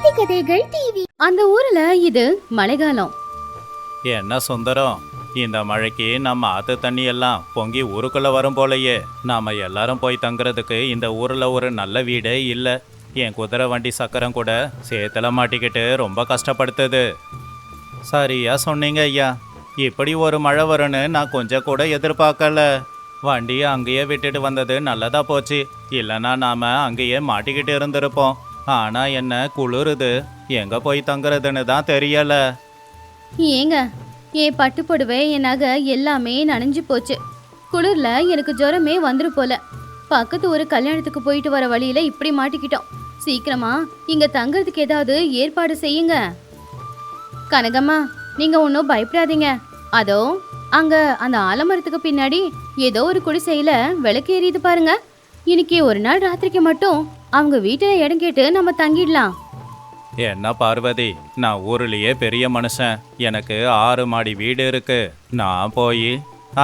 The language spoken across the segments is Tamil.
நீதி கதைகள் டிவி. அந்த ஊர்ல இது மழைக்காலம். என்ன சுந்தரம், இந்த மழைக்கு நம்ம ஆத்து தண்ணி எல்லாம் பொங்கி ஊருக்குள்ள வரும் போலயே. நாம எல்லாரும் போய் தங்குறதுக்கு இந்த ஊர்ல ஒரு நல்ல வீடே இல்லை. என் குதிரை வண்டி சக்கரம் கூட சேத்துல மாட்டிக்கிட்டு ரொம்ப கஷ்டப்படுத்துது. சரியா சொன்னீங்க ஐயா. இப்படி ஒரு மழை வரும்னு நான் கொஞ்சம் கூட எதிர்பார்க்கல. வண்டியை அங்கேயே விட்டுட்டு வந்தது நல்லதா போச்சு. இல்லைன்னா நாம அங்கேயே மாட்டிக்கிட்டு இருந்திருப்போம். ஆனா என்ன குளிருது, எங்க போய் தங்குறதுன்னு தான் தெரியல. ஏங்க, என் பட்டு புடவை என் நகை எல்லாமே நனைஞ்சு போச்சு. குளிர்ல எனக்கு ஜுரமே வந்துரு போல. பக்கத்து ஒரு கல்யாணத்துக்கு போயிட்டு வர வழியில இப்படி மாட்டிக்கிட்டோம். சீக்கிரமா இங்க தங்குறதுக்கு ஏதாவது ஏற்பாடு செய்யுங்க. கனகம்மா, நீங்க ஒன்றும் பயப்படாதீங்க. அதோ அங்க அந்த ஆலமரத்துக்கு பின்னாடி ஏதோ ஒரு குடிசையில விளக்கு எரியுது பாருங்க. இன்னைக்கு ஒரு நாள் ராத்திரிக்கு மட்டும் அவங்க வீட்டுல இடம் கேட்டு நம்ம தங்கிடலாம். என்ன பார்வதி, நான் ஊர்லயே பெரிய மனுஷன். எனக்கு 6 மாடி வீடு இருக்கு. நான் போய்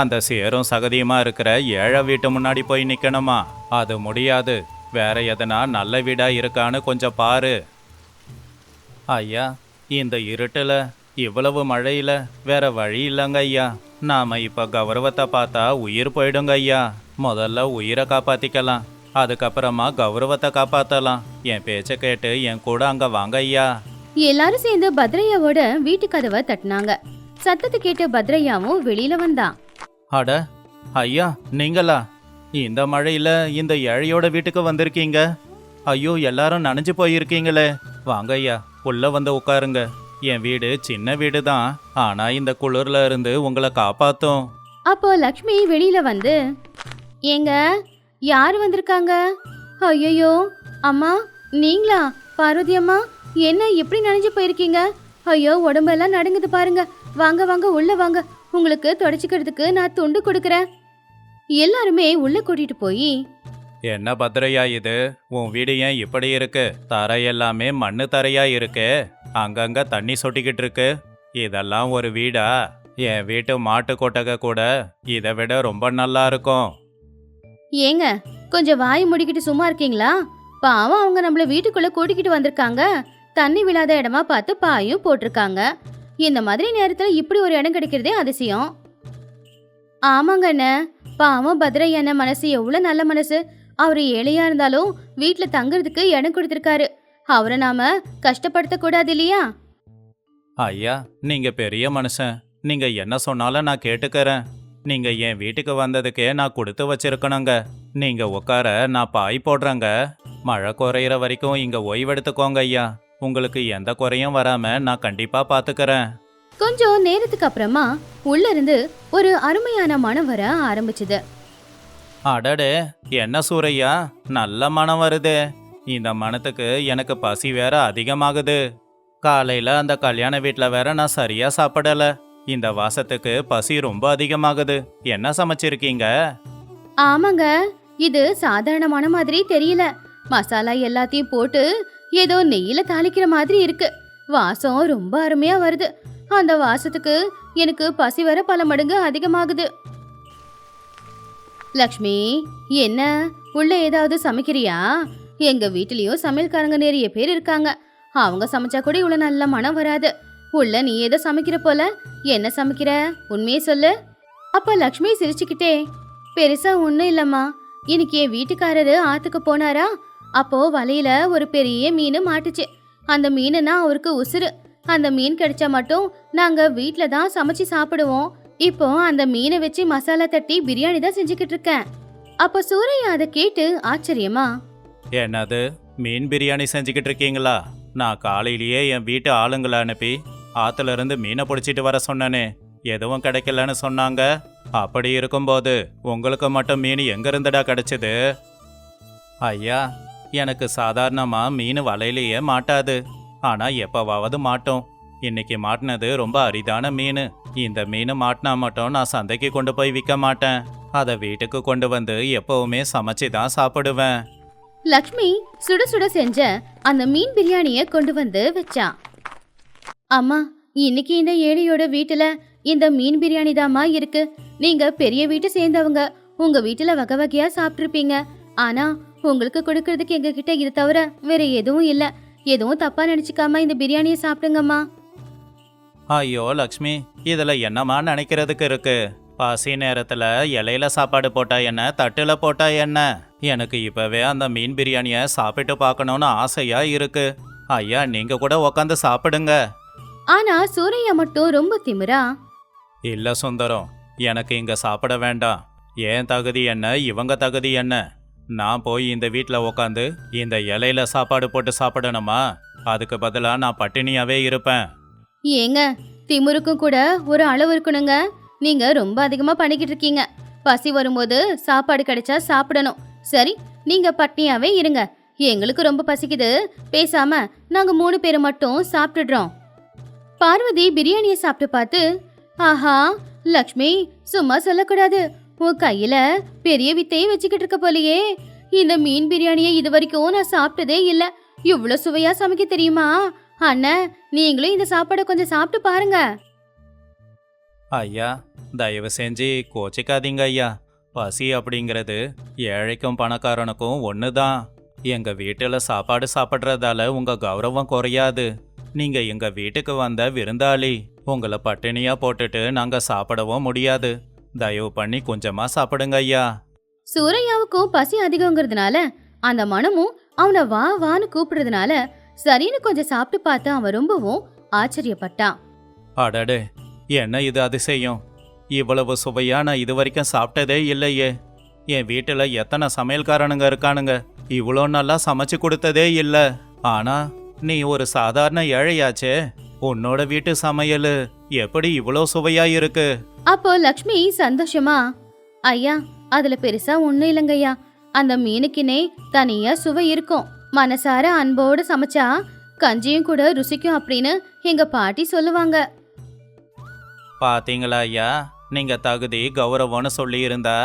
அந்த சேரும் சகதியுமா இருக்கிற ஏழை வீட்டு முன்னாடி போய் நிக்கணுமா? அது முடியாது. வேற எதனா நல்ல வீடா இருக்கான்னு கொஞ்சம் பாரு. ஐயா, இந்த இருட்டுல இவ்வளவு மழையில வேற வழி இல்லைங்க ஐயா. நாம இப்ப கௌரவத்தை பார்த்தா உயிர் போயிடுங்க ஐயா. முதல்ல உயிரை காப்பாத்திக்கலாம், அதுக்கப்புறமா கௌரவத்தை காப்பாத்தலாம். என் பேச்ச கேட்டு என் கூட அங்க வாங்க ஐயா. எல்லாரும் சேர்ந்து பத்ரையாவோட வீட்டு கதவை தட்டினாங்க. சத்தத்தை கேட்டு பத்ரையாவும் வெளியில வந்தான். அட ஐயா, நீங்களா? இந்த மழையில இந்த ஏழையோட வீட்டுக்கு வந்திருக்கீங்க? ஐயோ, எல்லாரும் நனைஞ்சு போயிருக்கீங்களே. வாங்க ஐயா, உள்ள வந்து உட்காருங்க. என் வீடு சின்ன வீடு தான், ஆனா இந்த குளிர்ல இருந்து உங்களை காப்பாத்தும். அப்போ லக்ஷ்மி வெளியில வந்து, ஏங்க யாரு வந்திருக்காங்க? ஐயோ அம்மா, நீங்களா? பார்வதி அம்மா, என்ன இப்படி நனைஞ்சு போயிருக்கீங்க? ஐயோ, உடம்பெல்லாம் நடுங்குது பாருங்க. வாங்க வாங்க, உள்ள வாங்க. உங்களுக்கு தொடச்சிக்கிறதுக்கு நான் துண்டு கொடுக்கறேன். எல்லாருமே உள்ள கூட்டிட்டு போய், என்ன பத்ரையா இது? உன் வீடு ஏன் இப்படி இருக்கு? தரை எல்லாமே மண்ணு தரையா இருக்கு. அங்கங்க தண்ணி சொட்டிக்கிட்டு இருக்கு. இதெல்லாம் ஒரு வீடா? என் வீட்டு மாட்டு கொட்டகை கூட இதை விட ரொம்ப நல்லா இருக்கும். ஏங்க கொஞ்சம் வாய் முடிக்கிட்டு சும்மா இருக்கீங்களா? பாவம், அவங்க நம்மள வீட்டுக்குள்ள கூட்டிக்கிட்டு வந்திருக்காங்க. தண்ணி விழாத இடமா பார்த்து பாயும் போட்டிருக்காங்க. இந்த மாதிரி நேரத்துல இப்படி ஒரு இடம் கிடைக்கிறதே அதிசயம். ஆமாங்க அண்ணே, பாவம் பத்ரையா அண்ணன் மனசு எவ்வளவு நல்ல மனசு. அவரு ஏழையா இருந்தாலும் வீட்டுல தங்குறதுக்கு இடம் கொடுத்திருக்காரு. அவரை நாம கஷ்டப்படுத்த கூடாது இல்லையா? ஐயா, நீங்க பெரிய மனுஷன். நீங்க என்ன சொன்னாலும் நான் கேட்டுக்கறேன். நீங்க என் வீட்டுக்கு வந்ததுக்கே நான் கொடுத்து வச்சிருக்கணுங்க. நீங்க உட்கார நான் பாய் போடுறேங்க. மழை குறையிற வரைக்கும் இங்க ஓய்வெடுத்துக்கோங்க ஐயா. உங்களுக்கு எந்த குறையும் வராம நான் கண்டிப்பா பாத்துக்கறேன். கொஞ்சம் நேரத்துக்கு அப்புறமா உள்ள இருந்து ஒரு அருமையான மனம் வர ஆரம்பிச்சுது. அடடே, என்ன சூரையா, நல்ல மனம் வருதே. இந்த மனத்துக்கு எனக்கு பசி வேற அதிகமாகுது. காலையில அந்த கல்யாண வீட்டுல வேற நான் சரியா சாப்பிடல. இந்த வாசத்துக்கு பசி ரொம்ப அதிகமாகுது. என்ன சமைச்சிருக்கீங்க? ஆமாங்க, இது சாதாரணமான மாதிரி தெரியல. மசாலா எல்லாத்தையும் போட்டு ஏதோ நெய்யில தாளிக்கிற மாதிரி இருக்கு. வாசம் ரொம்ப அருமையா வருது. அந்த வாசத்துக்கு எனக்கு பசி வர பல மடங்கு அதிகமாகுது. லக்ஷ்மி, என்ன உள்ள ஏதாவது சமைக்கிறியா? எங்க வீட்லயும் சமையல்காரங்க நிறைய பேர் இருக்காங்க. அவங்க சமைச்சா கூட இவ்வளவு நல்ல மனம் வராது. உள்ள நீ ஏதோ சமைக்கிற போல. என்ன சமைக்கிற? உண்மையே சொல்லு. அப்ப லக்ஷ்மி சிரிச்சுக்கிட்டே, பெருசா ஒண்ணும் இல்லம்மா. இன்னைக்கு என் வீட்டுக்காரரு ஆத்துக்கு போனாரா, அப்போ வலையில ஒரு பெரிய மீன் மாட்டுச்சு. அந்த மீனுனா அவருக்கு உசுறு. அந்த மீன் கிடைச்சா மட்டும் நாங்க வீட்ல தான் சமைச்சு சாப்பிடுவோம். இப்போ அந்த மீனை வச்சு மசாலா தட்டி பிரியாணி தான் செஞ்சுக்கிட்டு இருக்கேன். அப்போ சூரையா அதை கேட்டு ஆச்சரியமா, என்னது, மீன் பிரியாணி செஞ்சுக்கிட்டு இருக்கீங்களா? நான் காலையிலேயே என் வீட்டு ஆளுங்களை அனுப்பி ஆத்துல இருந்து மீனை பிடிச்சிட்டு வர சொன்னனே, எதுவும் கிடைக்கலன்னு சொன்னாங்க. அப்படி இருக்கும்போது உங்களுக்கு மட்டும் மீன் எங்க இருந்துடா கிடைச்சது? ஐயா, எனக்கு சாதாரணமா மீன் வலையிலேயே மாட்டாது. ஆனா எப்பவாவது மாட்டோம். இன்னைக்கு மாட்டினது ரொம்ப அரிதான மீன். இந்த மீன் மாட்டினா மட்டும் நான் சந்தைக்கு கொண்டு போய் விற்க மாட்டேன். அதை வீட்டுக்கு கொண்டு வந்து எப்பவுமே சமைச்சு தான் சாப்பிடுவேன். லக்ஷ்மி சுட சுட செஞ்ச அந்த மீன் பிரியாணிய கொண்டு வந்து வச்சா. அம்மா, இன்னைக்கு இந்த ஏழையோட வீட்டுல இந்த மீன் பிரியாணி தாமா இருக்கு. நீங்க பெரிய வீட்டு சேர்ந்தவங்க, உங்க வீட்டுல வகை வகையா சாப்பிட்டுருப்பீங்க. ஆனா உங்களுக்கு கொடுக்கறதுக்கு எங்க கிட்ட இது தவிர வேற எதுவும் இல்ல. எதுவும் தப்பா நினைச்சுக்காம இந்த பிரியாணியை சாப்பிடுங்கம்மா. ஐயோ லக்ஷ்மி, இதுல என்னம்மா நினைக்கிறதுக்கு இருக்கு? பசி நேரத்துல இலையில சாப்பாடு போட்டா என்ன, தட்டுல போட்டா என்ன? எனக்கு இப்பவே அந்த மீன் பிரியாணிய சாப்பிட்டு பார்க்கணும்னு ஆசையா இருக்கு. ஐயா, நீங்க கூட உக்காந்து சாப்பிடுங்க. ஆனா சூரையா மட்டும் ரொம்ப திமிரா, இல்ல சுந்தரம், எனக்கு இங்க சாப்பிட வேண்டாம். ஏன் தகுதி என்ன, இவங்க தகுதி என்ன? நான் போய் இந்த வீட்டில் உக்காந்து இந்த இலையில சாப்பாடு போட்டு சாப்பிடணுமா? அதுக்கு பதிலா நான் பட்டினியாவே இருப்பேன். ஏங்க திமிருக்கும் கூட ஒரு அளவு இருக்கணுங்க. நீங்க ரொம்ப அதிகமா பண்ணிக்கிட்டு இருக்கீங்க. பசி வரும்போது சாப்பாடு கிடைச்சா சாப்பிடணும். சரி, நீங்க பட்னியாவே இருங்க. எங்களுக்கு ரொம்ப பசிக்குது. பேசாம நாங்க 3 பேர் மட்டும் சாப்பிட்டுடுறோம். பார்வதி பிரியாணியை சாப்பிட்டு பார்த்து, ஆஹா லக்ஷ்மி, சும்மா சொல்லக்கூடாது. உன் கையில பெரிய வித்தையை வச்சுக்கிட்டு இருக்க போலியே. இந்த மீன் பிரியாணியை இது வரைக்கும் நான் சாப்பிட்டதே இல்ல. இவ்வளவு சுவையா சமைக்க தெரியுமா? அண்ணன், நீங்களும் இந்த சாப்பாடை கொஞ்சம் சாப்பிட்டு பாருங்க. ஐயா, தயவு செஞ்சு கோச்சிக்காதீங்க ஐயா. பசி அப்படிங்கிறது ஏழைக்கும் பணக்காரனுக்கும் ஒன்று தான். எங்க வீட்டில் சாப்பாடு சாப்பிட்றதால உங்க கௌரவம் குறையாது. நீங்க எங்க வீட்டுக்கு வந்த விருந்தாளி. உங்களை பட்டினியா போட்டுட்டு நாங்க சாப்பிடவும் முடியாது. தயவு பண்ணி கொஞ்சமா சாப்பிடுங்க ஐயா. சூரையாவுக்கும் பசி அதிகங்கிறதுனால அந்த மனமும் அவனை வா வான்னு கூப்பிடுறதுனால சரின்னு கொஞ்சம் சாப்பிட்டு பார்த்து அவன் ரொம்பவும் ஆச்சரியப்பட்டான். அடடே, என்ன இது அதிசயம்! இவ்வளவு சுவையா நான் இது வரைக்கும் சாப்பிட்டதே இல்லையே. என் வீட்டில் எத்தனை சமையல்காரனுங்க இருக்கானுங்க, இவ்வளோ நல்லா சமைச்சு கொடுத்ததே இல்லை. ஆனா நீ ஒரு சாதாரண ஏழையாச்சே, உன்னோட வீட்டு சமையல் எப்படி இவ்வளோ சுவையா இருக்கு? அப்போ லக்ஷ்மி சந்தோஷமா, ஐயா அதுல பெருசா ஒண்ணும் இல்லைங்கய்யா. அந்த மீனுக்குனே தனியா சுவை இருக்கும். மனசார அன்போடு சமைச்சா கஞ்சியும் கூட ருசிக்கும் அப்படின்னு எங்க பாட்டி சொல்லுவாங்க. பாத்தீங்களா ஐயா, நீங்க தகுதி கௌரவம்னு சொல்லி இருந்தா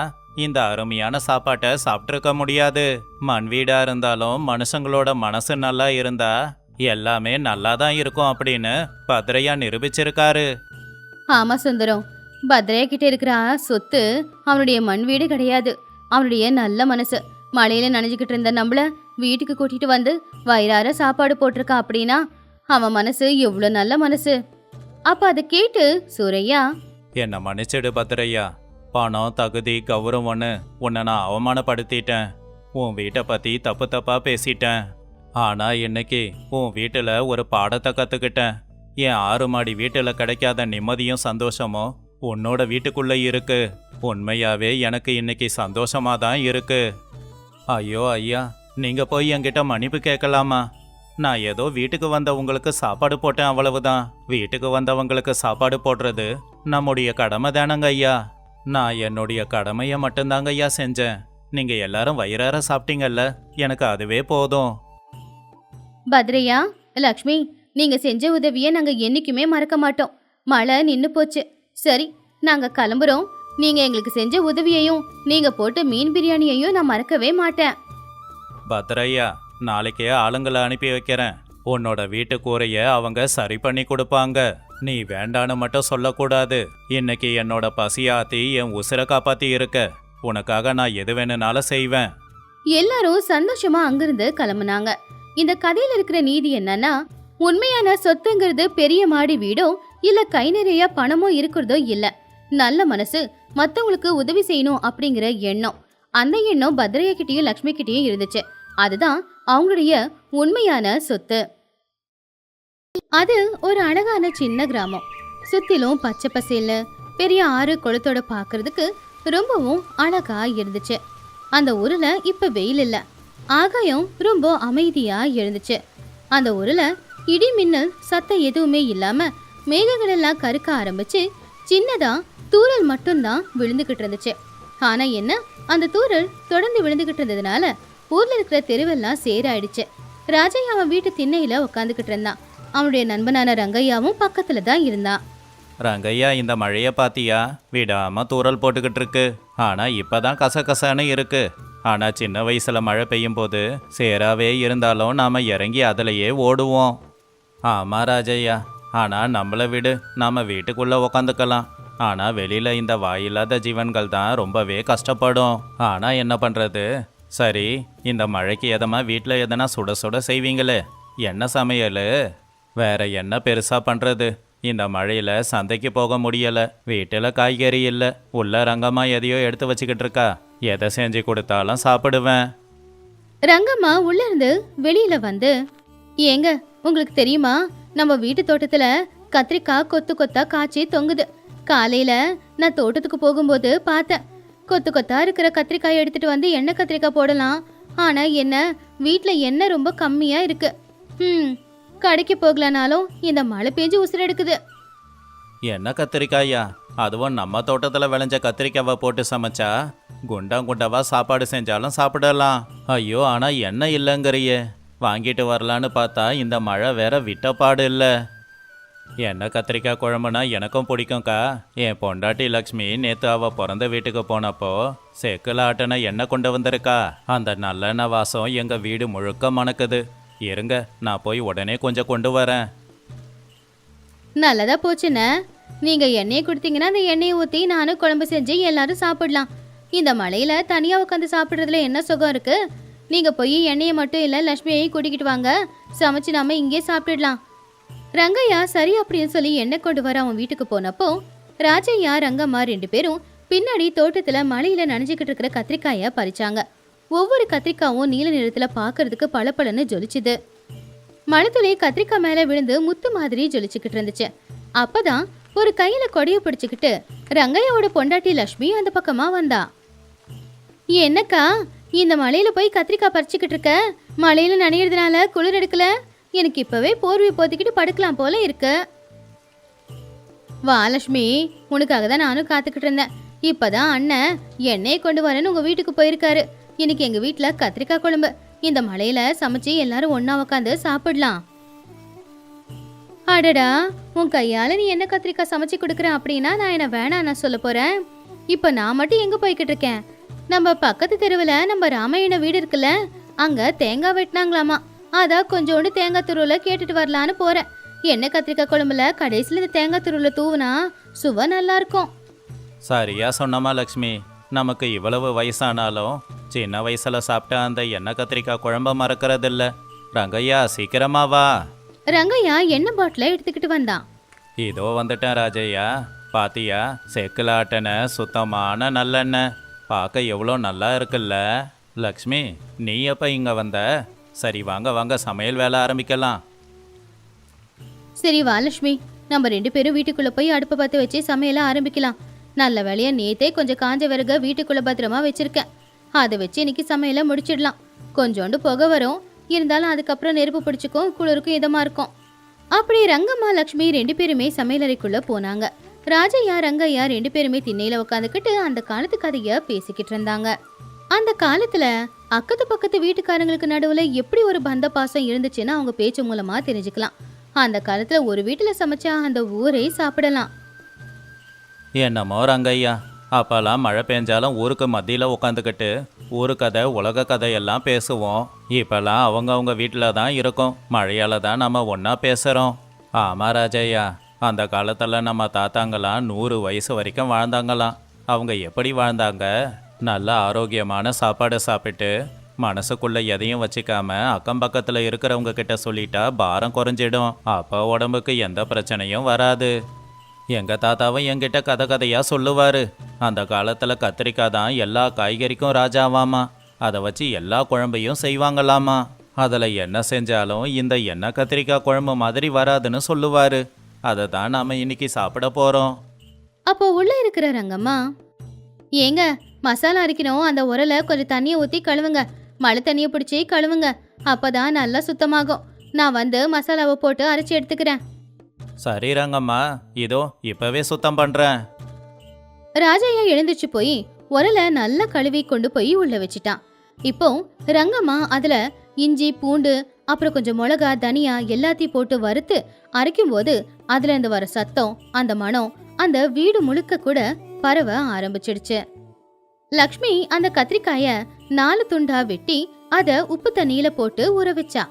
இந்த அருமையான சாப்பாட்டை சாப்பிட்ருக்க முடியாது. மண் வீடா இருந்தாலும் மனுஷங்களோட மனசு நல்லா இருந்தா எல்லாமே நல்லா தான் இருக்கும் அப்படின்னு பத்ரையா நிரூபிச்சிருக்காரு. ஆமா சுந்தரம், பத்ரையா கிட்ட இருக்கிற சொத்து அவனுடைய மண் வீடு கிடையாது, அவனுடைய நல்ல மனசு. மழையில நனைஞ்சுக்கிட்டு இருந்த நம்மள வீட்டுக்கு கூட்டிட்டு வந்து வயிறார சாப்பாடு போட்டிருக்கா அப்படின்னா அவன் மனசு எவ்வளவு நல்ல மனசு. அப்ப அதை கேட்டு சூரையா, என்ன மன்னிச்சிடு பத்ரையா. பணம், தகுதி, கௌரவம்னு உன்னை நான் அவமானப்படுத்திட்டேன். உன் வீட்டை பத்தி தப்பு தப்பா பேசிட்டேன். ஆனா இன்னைக்கு உன் வீட்டுல ஒரு பாடத்தை கத்துக்கிட்டேன். என் 6 மாடி வீட்டுல கிடைக்காத நிம்மதியும் சந்தோஷமும் உன்னோட வீட்டுக்குள்ள இருக்கு. உண்மையாவே எனக்கு இன்னைக்கு சந்தோஷமா தான் இருக்கு. ஐயோ ஐயா, நீங்க போய் என்கிட்ட மன்னிப்பு கேட்கலாமா? நான் ஏதோ வீட்டுக்கு வந்தவங்களுக்கு சாப்பாடு போட்டேன், அவ்வளவுதான். வீட்டுக்கு வந்தவங்களுக்கு சாப்பாடு போடுறது நம்முடைய கடமை தானங்க ஐயா. நான் என்னுடைய கடமையை மட்டும்தாங்க ஐயா செஞ்சேன். நீங்க எல்லாரும் வயிறார சாப்பிட்டீங்கல்ல, எனக்கு அதுவே போதும். பத்ரையா, லக்ஷ்மி, நீங்க செஞ்ச உதவியை நாங்க என்னைக்குமே மறக்க மாட்டோம். மழை நின்னு போச்சு. சரி, நாங்க கிளம்புறோம். நீங்க எங்களுக்கு செஞ்ச உதவியையும் நீங்க போட்ட மீன் பிரியாணியையும் நான் மறக்கவே மாட்டேன். பத்ரையா, நாளைக்கே ஆளுங்களை அனுப்பி வைக்கிறேன். உன்னோட வீட்டு கூரைய அவங்க சரி பண்ணி கொடுப்பாங்க. நீ வேண்டான்னு மட்டும் சொல்லக்கூடாது. இன்னைக்கு என்னோட பசியாத்தி என் உசிரை காப்பாத்தி இருக்க. உனக்காக நான் எது வேணும்னாலும் செய்வேன். எல்லாரும் சந்தோஷமா அங்கிருந்து கிளம்புனாங்க. இந்த கதையில இருக்கிற நீதி என்னன்னா, உண்மையான சொத்துங்கிறது பெரிய மாடி வீடோ இல்ல கை நிறைய பணமோ இருக்கிறதோ இல்ல. நல்ல மனசு, மத்தவங்களுக்கு உதவி செய்யணும் அப்படிங்கிற எண்ணம். அந்த எண்ணம் பத்ரையா கிட்டயும் லக்ஷ்மி கிட்டயும் இருந்துச்சு. அதுதான் அவங்களுடைய உண்மையான சொத்து. அது ஒரு அழகான சின்ன கிராமம். சுத்திலும் பச்சை பசேல்னு பெரிய ஆறு குளத்தோட பாக்குறதுக்கு ரொம்பவும் அழகா இருந்துச்சு. அந்த ஊர்ல இப்ப வெயில் இல்ல, ஆகாயம் ரொம்ப அமைதியா இருந்துச்சு. அந்த ஊர்ல இடி மின்னல் சத்தம் எதுவுமே இல்லாம மேகங்கள் எல்லாம் கருக்க ஆரம்பிச்சு சின்னதா தூறல் மட்டும்தான் விழுந்துகிட்டு இருந்துச்சு. ஆனா என்ன, அந்த தூறல் தொடர்ந்து விழுந்துகிட்டு இருந்ததுனால ஊர்ல இருக்கிற தெருவெல்லாம் சேராயிடுச்சு. ராஜையா அவன் வீட்டு திண்ணையில உட்காந்துக்கிட்டு இருந்தான். அவனுடைய நண்பனான ரங்கையாவும் பக்கத்துல தான் இருந்தான். ரங்கையா, இந்த மழைய பாத்தியா? விடாம தூறல் போட்டுக்கிட்டு இருக்கு. ஆனா இப்பதான் கசகசன்னு இருக்கு. ஆனா சின்ன வயசுல மழை பெய்யும் போது சேராவே இருந்தாலும் நாம இறங்கி அதுலயே ஓடுவோம். ஆமா ராஜையா, ஆனா நம்மளை விடு, நாம வீட்டுக்குள்ள உக்காந்துக்கலாம். ஆனா வெளியில இந்த வாயில்லாத ஜீவன்கள் தான் ரொம்பவே கஷ்டப்படும். ஆனா என்ன பண்றது? சரி, இந்த மழைக்கு எதமா வீட்டில் எதனா சுட சுட செய்வீங்களே, என்ன சமையல்? வேற என்ன பெருசா பண்றது? இந்த மழையில சந்தைக்கு போக முடியல. வீட்டுல காய்கறி இல்ல. உள்ள ரங்கம்மா எதையோ எடுத்து வச்சுக்கிட்டு இருக்கா. எதை செஞ்சு கொடுத்தாலும் சாப்பிடுவேன். ரங்கம்மா உள்ள இருந்து வெளியில வந்து, ஏங்க உங்களுக்கு தெரியுமா, நம்ம வீட்டு தோட்டத்துல கத்திரிக்காய் கொத்து கொத்தா காய்ச்சி தொங்குது. காலையில நான் தோட்டத்துக்கு போகும்போது பார்த்தேன். கொத்து கொத்தா இருக்கிற கத்திரிக்காய் எடுத்துட்டு வந்து எண்ணெய் கத்திரிக்காய் போடலாம். ஆனா என்ன, வீட்ல எண்ணெய் ரொம்ப கம்மியா இருக்கு. கடைக்கு போகலனாலும் இந்த மழை பெஞ்சு உசுரெடுக்குது. என்ன கத்திரிக்காயா? அதுவும் நம்ம தோட்டத்துல விளைஞ்ச கத்திரிக்காவை போட்டு சமைச்சா குண்டாம் குண்டாவா சாப்பாடு செஞ்சாலும் சாப்பிடலாம். ஐயோ, ஆனா எண்ணெய் இல்லைங்கிறியே. வாங்கிட்டு வரலான்னு பார்த்தா இந்த மழை வேற விட்டப்பாடு இல்லை. என்ன கத்திரிக்காய் குழம்புனா எனக்கும் பிடிக்கும்க்கா. என் பொண்டாட்டி லக்ஷ்மி நேற்று அவள் பிறந்த வீட்டுக்கு போனப்போ செக்கில் ஆட்டின எண்ணெய் கொண்டு வந்திருக்கா. அந்த நல்லெண்ணெய் வாசம் எங்கள் வீடு முழுக்க மணக்குது. இருங்க, நான் போய் உடனே கொஞ்சம் கொண்டு வரேன். நல்லதா போச்சுண்ணே. நீங்க எண்ணெயை கொடுத்தீங்கன்னா அந்த எண்ணெயை ஊற்றி நானும் குழம்பு செஞ்சு எல்லாரும் சாப்பிடலாம். இந்த மழையில தனியா உட்காந்து சாப்பிட்றதுல என்ன சுகம் இருக்கு? நீங்க போய் எண்ணெயை மட்டும் இல்லை லட்சுமியையும் கூட்டிக்கிட்டு வாங்க, சமைச்சு நாம இங்கே சாப்பிட்டுடலாம். ரங்கையா சரி அப்படின்னு சொல்லி எண்ணெய் கொண்டு வர அவன் வீட்டுக்கு போனப்போ ராஜையா ரங்கம்மா 2 பேரும் பின்னாடி தோட்டத்துல மழையில நனைஞ்சுக்கிட்டு இருக்கிற கத்திரிக்காய பறிச்சாங்க. ஒவ்வொரு கத்திரிக்காயும் நீல நிறத்துல பாக்குறதுக்கு பளபளன்னு ஜொலிச்சுது. மழைத்துளி கத்திரிக்காய் மேல விழுந்து முத்து மாதிரி ஜொலிச்சுக்கிட்டு இருந்துச்சு. அப்பதான் ஒரு கையில கொடைய பிடிச்சுக்கிட்டு ரங்கையாவோட பொண்டாட்டி லட்சுமி அந்த பக்கமா வந்தா. என்னக்கா இந்த மழையில போய் கத்திரிக்காய் பறிச்சுக்கிட்டு இருக்க? மழையில நனையிறதுனால குளிர் எடுக்கல? எனக்கு இப்பவே போர்வை போத்திக்கிட்டு படுக்கலாம் போல இருக்கு. வா லட்சுமி, உனக்காக தான் நானும் காத்துக்கிட்டு இருந்தேன். இப்பதான் அண்ணன் எண்ணெயை கொண்டு வரேன்னு உங்க வீட்டுக்கு போயிருக்காரு. இன்னைக்கு எங்க வீட்டுல கத்திரிக்காய் குழம்பு. இந்த மழையில சமைச்சு எல்லாரும் ஒன்னா உக்காந்து சாப்பிடலாம். அடடா, உன் கையால நீ என்ன கத்திரிக்காய் சமைச்சு கொடுக்குற அப்படின்னா நான் என்ன வேணாம் நான் சொல்ல போறேன். இப்ப நான் மட்டும் எங்க போய்கிட்டு இருக்கேன்? நம்ம பக்கத்து தெருவுல நம்ம ராமையன வீடு இருக்குல்ல, அங்க தேங்காய் வெட்டினாங்களாமா. அதான் கொஞ்சோண்டு தேங்காய் துருவுல கேட்டுட்டு வரலான்னு போறேன். எண்ணெய் கத்திரிக்காய் குழம்புல கடைசியில் இந்த தேங்காய் துருவுல தூவுனா சுவை நல்லா இருக்கும். சரியா சொன்னமா லக்ஷ்மி. நமக்கு இவ்வளவு வயசானாலும் சின்ன வயசுல சாப்பிட்ட அந்த எண்ணெய் கத்திரிக்காய் குழம்ப மறக்கறதில்ல. ரங்கையா, சீக்கிரமா வா. ரங்கையா எண்ணெய் பாட்டில எடுத்துக்கிட்டு வந்தான். இதோ வந்துட்டேன் ராஜையா. பாத்தியா, செக்கில் ஆட்டின சுத்தமான நல்லெண்ணெய். பார்க்க எவ்வளோ நல்லா இருக்குல்ல. லக்ஷ்மி, நீ எப்போ இங்கே வந்த? சரி வாங்க வாங்க, சமையல் வேலை ஆரம்பிக்கலாம். சரி வா லட்சுமி, நம்ம 2 பேரும் வீட்டுக்குள்ள போய் அடுப்பை பற்ற வச்சு சமையல ஆரம்பிக்கலாம். நல்ல வேலையா நேத்தே கொஞ்சம் காஞ்ச விறக வீட்டுக்குள்ள பத்திரமா வச்சிருக்கேன். அதை வச்சு இன்னைக்கு சமையல முடிச்சிடலாம். கொஞ்சோண்டு புகை வரும், இருந்தாலும் அதுக்கப்புறம் நெருப்பு பிடிச்சிக்கும், குளிருக்கும் இதமா இருக்கும். அப்படி ரங்கம்மா லட்சுமி 2 பேருமே சமையலறைக்குள்ள போனாங்க. ராஜையா ரங்கையா 2 பேருமே திண்ணையில உட்காந்துக்கிட்டு அந்த காலத்து கதைய பேசிக்கிட்டு இருந்தாங்க. அந்த காலத்துல அக்கத்து பக்கத்து வீட்டுக்காரங்களுக்கு நடுவுல எப்படி ஒரு பந்த பாசம் இருந்துச்சுன்னு அவங்க பேச்சு மூலமா தெரிஞ்சுக்கலாம். அந்த காலத்துல ஒரு வீட்டுல சமைச்சா அந்த ஊரே சாப்பிடலாம். என்னமோ ரங்கையா, அப்பெல்லாம் மழை பெஞ்சாலும் ஊருக்கு மத்தியில் உட்காந்துக்கிட்டு ஊரு கதை உலக கதையெல்லாம் பேசுவோம். இப்பெல்லாம் அவங்க வீட்டில் தான் இருக்கோம். மழையால தான் நம்ம ஒன்றா பேசுகிறோம். ஆமாம் ராஜையா, அந்த காலத்தில் நம்ம தாத்தாங்களாம் 100 வயசு வரைக்கும் வாழ்ந்தாங்களாம். அவங்க எப்படி வாழ்ந்தாங்க? நல்ல ஆரோக்கியமான சாப்பாடு சாப்பிட்டு மனசுக்குள்ள எதையும் வச்சுக்காம அக்கம் பக்கத்தில் இருக்கிறவங்க கிட்ட சொல்லிட்டா பாரம் குறைஞ்சிடும். அப்போ உடம்புக்கு எந்த பிரச்சனையும் வராது. எங்கள் தாத்தாவும் என்கிட்ட கதையாக சொல்லுவார். அந்த காலத்தில் கத்திரிக்காய் தான் எல்லா காய்கறிக்கும் ராஜாவாமா. அதை வச்சு எல்லா குழம்பையும் செய்வாங்களாமா. அதில் என்ன செஞ்சாலும் இந்த எண்ணெய் கத்திரிக்காய் குழம்பு மாதிரி வராதுன்னு சொல்லுவார். அதை தான் நாம் இன்னைக்கு சாப்பிட போகிறோம். அப்போ உள்ள இருக்கிற ரங்கம்மா, ஏங்க மசாலா அரைக்கணும், அந்த உரலை கொஞ்சம் தண்ணியை ஊற்றி கழுவுங்க. மழை தண்ணியை பிடிச்சி கழுவுங்க, அப்போதான் நல்லா சுத்தமாகும். நான் வந்து மசாலாவை போட்டு அரைச்சி எடுத்துக்கிறேன். சரி ரங்கம்மா, இதோ இப்பவே சுத்தம் பண்றேன். ராஜையா எழுந்துச்சு போய் உரலை நல்லா கழுவி கொண்டு போய் உள்ள வச்சிட்டான். இப்போ ரங்கம்மா அதுல இஞ்சி பூண்டு அப்புறம் கொஞ்சம் மிளகா தனியா எல்லாத்தையும் போட்டு வறுத்து அரைக்கும் போது அதுல இருந்து வர சத்தம், அந்த மனம் அந்த வீடு முழுக்க கூட பரவ ஆரம்பிச்சிடுச்சு. லக்ஷ்மி அந்த கத்திரிக்காய 4 துண்டா வெட்டி அத உப்பு தண்ணியில போட்டு ஊற வச்சா.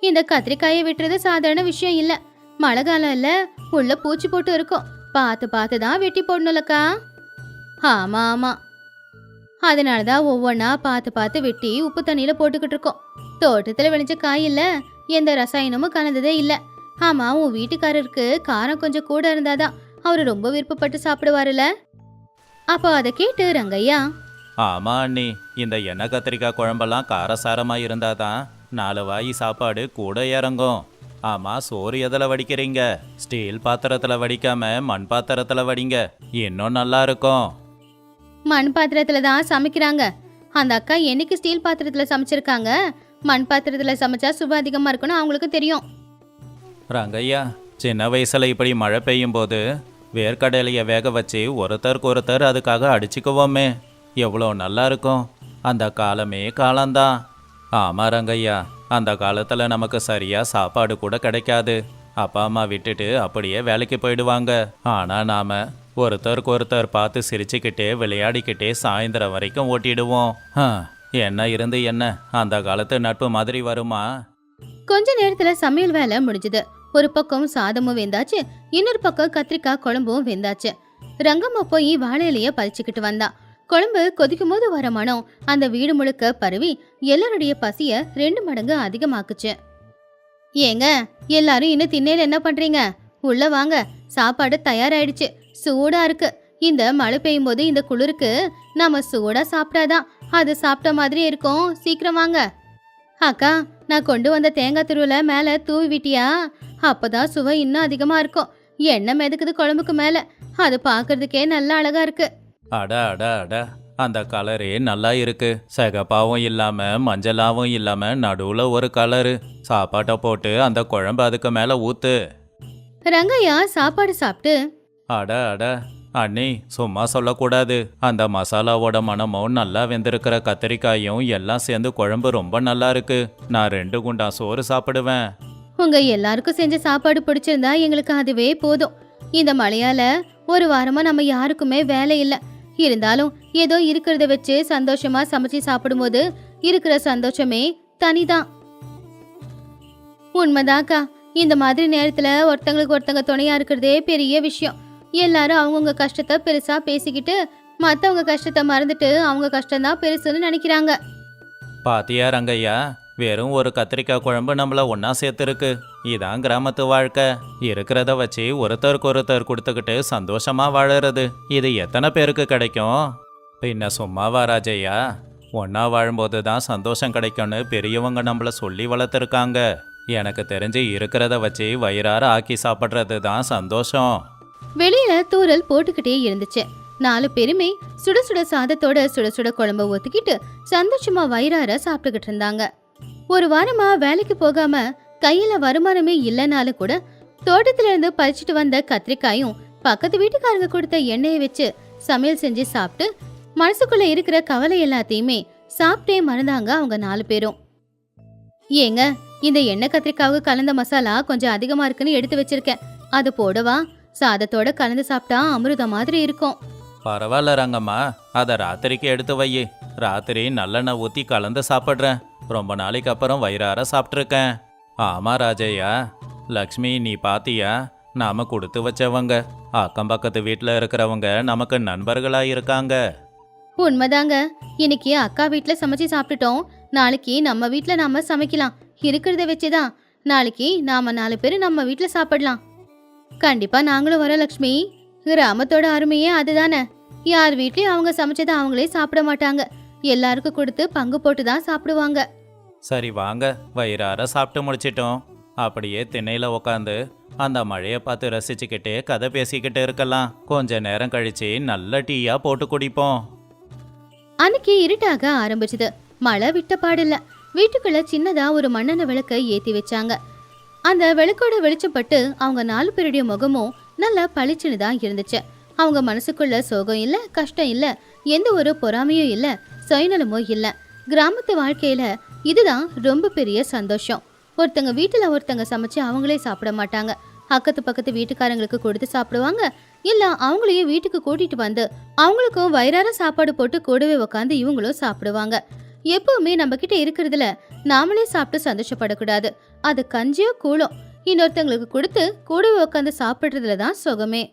இந்த கத்திரிக்காயை வெட்டுறது சாதாரண விஷயம் இல்ல. மழை காலம் இல்ல, உள்ள பூச்சி போட்டு இருக்கும். பார்த்து தான் வெட்டி போடணும்லக்கா. ஆமா ஆமா, அதனாலதான் ஒவ்வொன்னா பார்த்து வெட்டி உப்பு தண்ணியில போட்டுக்கிட்டு இருக்கோம். தோட்டத்துல விளைஞ்ச காய் இல்ல, எந்த ரசாயனமும் கலந்ததே இல்ல. ஆமா, உன் வீட்டுக்காரருக்கு காரம் கொஞ்சம் கூட இருந்தாதான் அவரு ரொம்ப விருப்பப்பட்டு சாப்பிடுவாருல. அப்போ அதை கேட்டு ரங்கையா, ஆமா அண்ணி, இந்த எண்ணெய் கத்திரிக்காய் குழம்பெல்லாம் காரசாரமா இருந்தாதான் 4 வாய் சாப்பாடு கூட இறங்கும். ஆமா, சோறு எதில் வடிக்கிறீங்க? ஸ்டீல் பாத்திரத்துல வடிக்காம மண் பாத்திரத்துல வடிங்க, இன்னும் நல்லா இருக்கும். மண் பாத்திரத்துல தான் சமைக்கிறாங்க. அந்த அக்கா என்னைக்கு ஸ்டீல் பாத்திரத்துல சமைச்சிருக்காங்க? மண் பாத்திரத்துல சமைச்சா சுவை அதிகமா இருக்குன்னு அவங்களுக்கு தெரியும். ரங்கையா, சின்ன வயசுல இப்படி மழை பெய்யும் போது வேர்க்கடலையை வேக வச்சு ஒருத்தருக்கு ஒருத்தர் அதுக்காக அடிச்சுக்குவோமே, எவ்வளோ நல்லா இருக்கும். அந்த காலமே காலம்தான். ஆமா ரங்கையா, அந்த காலத்துல நமக்கு சரியா சாப்பாடு கூட கிடைக்காது. அப்பா அம்மா விட்டுட்டு அப்படியே வேலைக்கு போயிடுவாங்க. ஆனா நாம ஒருத்தருக்கு ஒருத்தர் பார்த்து சிரிச்சுக்கிட்டே விளையாடிக்கிட்டே சாயந்தரம் வரைக்கும் ஓட்டிடுவோம். என்ன இருந்து என்ன, அந்த காலத்து நட்பு மாதிரி வருமா? கொஞ்ச நேரத்துல சமையல் வேலை முடிஞ்சது. ஒரு பக்கம் சாதமும் வெந்தாச்சு, இன்னொரு பக்கம் கத்திரிக்காய் குழம்பும் வெந்தாச்சு. ரங்கம்மா போய் வாழை இலைய பறிச்சுக்கிட்டு வந்தா. குழம்பு கொதிக்கும் போது வர மனம் அந்த வீடு முழுக்க பரவி எல்லாருடைய பசிய 2 மடங்கு அதிகமாக்குச்சு. ஏங்க, எல்லாரும் இன்னும் திண்ணையில என்ன பண்றீங்க? உள்ள வாங்க, சாப்பாடு தயாராயிடுச்சு, சூடா இருக்கு. இந்த மழை பெய்யும் போது இந்த குளிருக்கு நாம சூடா சாப்பிட்டாதான் அது சாப்பிட்ட மாதிரி இருக்கும். சீக்கிரம் வாங்க. அக்கா, நான் கொண்டு வந்த தேங்காய் துருவல மேல தூவி விட்டியா? அப்பதான் சுவை இன்னும் அதிகமா இருக்கும். எண்ணெய் மிதக்குது குழம்புக்கு மேல, அது பாக்குறதுக்கே நல்லா அழகா இருக்கு. அட அட அட, அந்த கலரே நல்லா இருக்கு. சிகப்பாவும் இல்லாம மஞ்சளாவும் இல்லாம நடுவுல ஒரு கலரு. சாப்பாட்டை போட்டு அந்த குழம்பு அதுக்கு மேல ஊத்து. ரங்கையா சாப்பாடு சாப்பிட்டு, அட அட அண்ணி, சும்மா சொல்லக்கூடாது. அந்த மசாலாவோட மனமும் நல்லா வெந்திருக்கிற கத்திரிக்காயும் எல்லாம் சேர்ந்து குழம்பு ரொம்ப நல்லா இருக்கு. நான் 2 குண்டா சோறு சாப்பிடுவேன். உங்க எல்லாருக்கும் செஞ்ச சாப்பாடு பிடிச்சிருந்தா எங்களுக்கு அதுவே போதும். இந்த மழையால ஒரு வாரமா நம்ம யாருக்குமே வேலை இல்ல. இருந்தாலும் ஏதோ இருக்கிறத வச்சு சந்தோஷமா சமைச்சு சாப்பிடும்போது இருக்கிற சந்தோஷமே தனிதான். உண்மைதாக்கா, இந்த மாதிரி நேரத்துல ஒருத்தங்களுக்கு ஒருத்தங்க துணையா இருக்கிறதே பெரிய விஷயம். எல்லாரும் அவங்கவுங்க கஷ்டத்தை பெருசா பேசிக்கிட்டு மத்தவங்க கஷ்டத்தை மறந்துட்டு அவங்க கஷ்டம்தான் பெருசுன்னு நினைக்கிறாங்க. பாத்தியா ரங்கையா, வெறும் ஒரு கத்திரிக்காய் குழம்பு நம்மள ஒன்னா சேர்த்துருக்கு. இதான் கிராமத்து வாழ்க்கை. இருக்கிறத வச்சு ஒருத்தருக்கு ஒருத்தர் கொடுத்துக்கிட்டு சந்தோஷமா வாழறது. இது எத்தனை பேருக்கு கிடைக்கும்? பின்ன சும்மாவா ராஜையா? ஒன்னா வாழும்போது தான் சந்தோஷம் கிடைக்கும்னு பெரியவங்க நம்மள சொல்லி வளர்த்துருக்காங்க. எனக்கு தெரிஞ்சு இருக்கிறத வச்சு வயிறார ஆக்கி சாப்பிட்றது தான் சந்தோஷம். வெளியில தூரல் போட்டுக்கிட்டே இருந்துச்சு. 4 பேருமே சுட சுட சாதத்தோட சுட சுட குழம்ப ஊத்திக்கிட்டு சந்தோஷமா வயிறார சாப்பிட்டுக்கிட்டு இருந்தாங்க. ஒரு வாரமா வேலைக்கு போகாம கையில வருமானமே இல்லைனாலும் கூட தோட்டத்துல இருந்து பறிச்சுட்டு வந்த கத்திரிக்காயும் பக்கத்து வீட்டுக்காரங்க கொடுத்த எண்ணெயை வச்சு சமையல் செஞ்சு சாப்பிட்டு மனசுக்குள்ள இருக்கிற கவலை எல்லாத்தையுமே சாப்பிட்டே மறந்தாங்க அவங்க 4 பேரும். ஏங்க, இந்த எண்ணெய் கத்திரிக்காவுக்கு கலந்த மசாலா கொஞ்சம் அதிகமா இருக்குன்னு எடுத்து வச்சிருக்கேன், அது போடவா? சாதத்தோட கலந்து சாப்பிட்டா அமிர்த மாதிரி இருக்கும். பரவாயில்ல ரங்கம்மா, அதை ராத்திரிக்கு எடுத்து வை. ராத்திரி நல்லெண்ணெய் ஊற்றி கலந்து சாப்பிட்றேன். ரொம்ப நாளைக்கு அப்புறம் வயிறார சாப்பிட்ருக்கேன். ஆமா ராஜையா, லக்ஷ்மி நீ பாத்தியா? நாம கொடுத்து வச்சவங்க. அக்கம் பக்கத்து வீட்டில் இருக்கிறவங்க நமக்கு நண்பர்களா இருக்காங்க. உண்மைதாங்க. இன்னைக்கு அக்கா வீட்டுல சமைச்சு சாப்பிட்டுட்டோம், நாளைக்கு நம்ம வீட்டுல நாம சமைக்கலாம். இருக்கிறத வச்சுதான் நாளைக்கு நாம 4 பேரு நம்ம வீட்டுல சாப்பிடலாம். கண்டிப்பா நாங்களும் வரோம் லக்ஷ்மி. கிராமத்தோட அருமையே அதுதானே. யார் வீட்லயும் அவங்க சமைச்சதை அவங்களே சாப்பிட மாட்டாங்க, எல்லாருக்கும் கொடுத்து பங்கு போட்டு தான் சாப்பிடுவாங்க. சரி வாங்க, வயிறார சாப்பிட்டு முடிச்சிட்டோம். அப்படியே திண்ணையில உக்காந்து அந்த மழையை பார்த்து ரசிச்சுக்கிட்டே கதை பேசிக்கிட்டு இருக்கலாம். கொஞ்ச நேரம் கழிச்சு நல்ல டீயா போட்டு குடிப்போம். அன்னைக்கு இருட்டாக ஆரம்பிச்சது. மழை விட்ட பாடில்ல. வீட்டுக்குள்ள சின்னதா ஒரு மண்ணெண்ணெய் விளக்க ஏத்தி வச்சாங்க. அந்த விளக்கோட வெளிச்சப்பட்டு அவங்க 4 பேருடைய முகமும் நல்லா பளிச்சுன்னு தான் இருந்துச்சு. அவங்க மனசுக்குள்ள சோகம் இல்ல, கஷ்டம் இல்ல, எந்த ஒரு பொறாமையும் இல்ல, சுயநலமோ இல்ல. கிராமத்து வாழ்க்கையில இதுதான் ரொம்ப பெரிய சந்தோஷம். ஒருத்தங்க வீட்டுல ஒருத்தங்க சமைச்சு அவங்களே சாப்பிட மாட்டாங்க, அக்கத்து பக்கத்து வீட்டுக்காரங்களுக்கு கொடுத்து சாப்பிடுவாங்க. இல்ல அவங்களையும் வீட்டுக்கு கூட்டிட்டு வந்து அவங்களுக்கும் வயிறார சாப்பாடு போட்டு கூடவே உட்காந்து இவங்களும் சாப்பிடுவாங்க. எப்பவுமே நம்ம கிட்ட இருக்கிறதுல நாமளே சாப்பிட்டு சந்தோஷப்படக்கூடாது. அது கஞ்சியோ கூழோ இன்னொருத்தங்களுக்கு கொடுத்து கூடவே உட்காந்து சாப்பிடுறதுல தான் சுகமே.